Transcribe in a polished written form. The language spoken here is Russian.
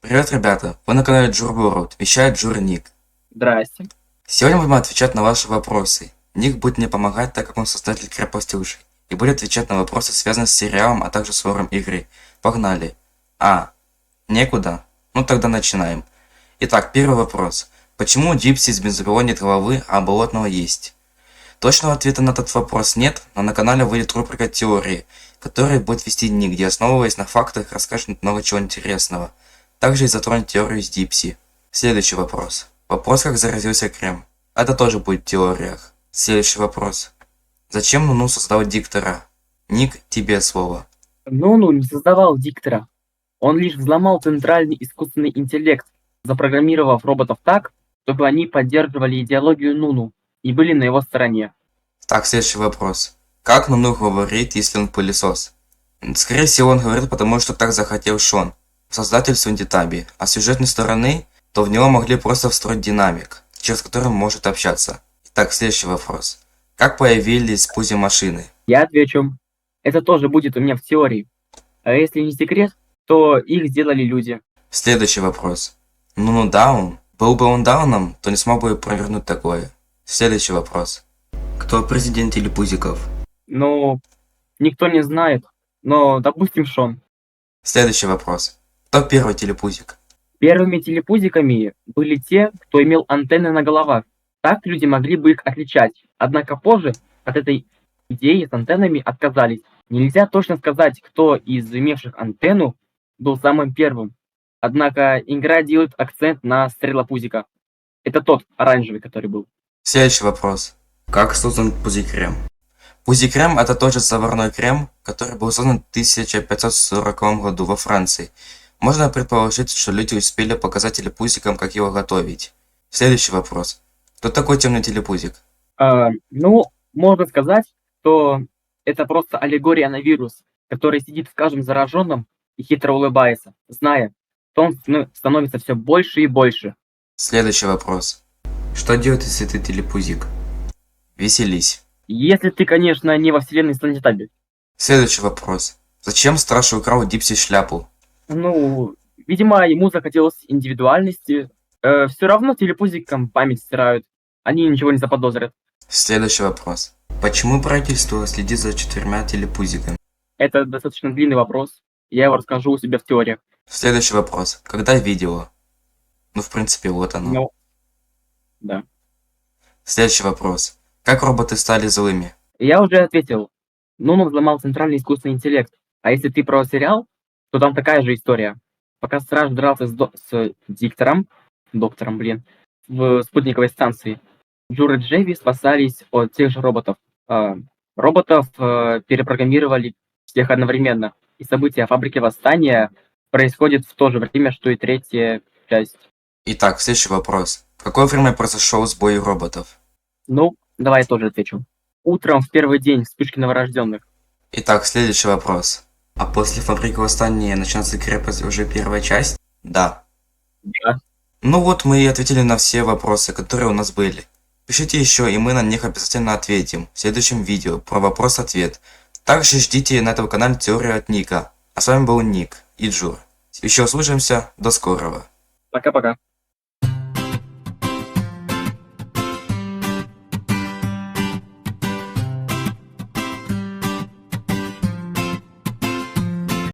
Привет, ребята! Вы на канале Джур World, вещает Джур Ник. Здрасте. Сегодня будем отвечать на ваши вопросы. Ник будет мне помогать, так как он создатель крепости лжи, и будет отвечать на вопросы, связанные с сериалом, а также с лором игры. Погнали! Некуда? Ну тогда начинаем. Итак, первый вопрос. Почему у Дипси с бензопилой нет головы, а болотного есть? Точного ответа на этот вопрос нет, но на канале выйдет рубрика «Теории», которая будет вести Ник, где, основываясь на фактах, расскажет много чего интересного. Также и затронет теорию с Дипси. Следующий вопрос. Вопрос, как заразился Крем. Это тоже будет в теориях. Следующий вопрос. Зачем Нуну создал диктора? Ник, тебе слово. Нуну не создавал диктора. Он лишь взломал центральный искусственный интеллект, запрограммировав роботов так, чтобы они поддерживали идеологию Нуну и были на его стороне. Так, следующий вопрос. Как Нуну говорит, если он пылесос? Скорее всего, он говорит, потому что так захотел Шон, создатель Сундитаби, а с сюжетной стороны, то в него могли просто встроить динамик, через который он может общаться. Итак, следующий вопрос. Как появились пузи-машины? Я отвечу. Это тоже будет у меня в теории. А если не секрет, то их сделали люди. Следующий вопрос. Нуну даун? Был бы он дауном, то не смог бы провернуть такое. Следующий вопрос. Кто президент телепузиков? Ну, никто не знает, но допустим Шон. Следующий вопрос. Кто первый телепузик? Первыми телепузиками были те, кто имел антенны на головах. Так люди могли бы их отличать. Однако позже от этой идеи с антеннами отказались. Нельзя точно сказать, кто из имевших антенну был самым первым. Однако игра делает акцент на стрелопузика. Это тот оранжевый, который был. Следующий вопрос. Как создан пузи-крем? Пузи-крем это тот же заварной крем, который был создан в 1540 году во Франции. Можно предположить, что люди успели показать телепузикам, как его готовить. Следующий вопрос. Кто такой темный телепузик? Ну, можно сказать, что это просто аллегория на вирус, который сидит в каждом зараженном и хитро улыбается, зная, что он становится все больше и больше. Следующий вопрос. Что делать, если ты телепузик? Веселись. Если ты, конечно, не во вселенной Слендитаби. Следующий вопрос. Зачем Страж украл Дипси шляпу? Ну, видимо, ему захотелось индивидуальности. Все равно телепузикам память стирают. Они ничего не заподозрят. Следующий вопрос. Почему правительство следит за 4 телепузиками? Это достаточно длинный вопрос. Я его расскажу у себя в теориях. Следующий вопрос. Когда видео? Ну, в принципе, вот оно. Ну, да. Следующий вопрос. Как роботы стали злыми? Я уже ответил. Нуну взломал центральный искусственный интеллект. А если ты про сериал, то там такая же история. Пока Страж дрался с доктором, в спутниковой станции, Джур и Джеви спасались от тех же роботов. Роботов перепрограммировали всех одновременно. И события фабрики Восстания происходят в то же время, что и третья часть. Итак, следующий вопрос. В какое время произошел сбой роботов? Ну, давай я тоже отвечу. Утром в первый день вспышки новорожденных. Итак, следующий вопрос. А после фабрики Восстания начнется крепость уже первая часть? Да. Да. Ну вот мы и ответили на все вопросы, которые у нас были. Пишите еще, и мы на них обязательно ответим в следующем видео про вопрос-ответ. Также ждите на этом канале теорию от Ника. А с вами был Ник и Джур. Еще услышимся, до скорого. Пока-пока.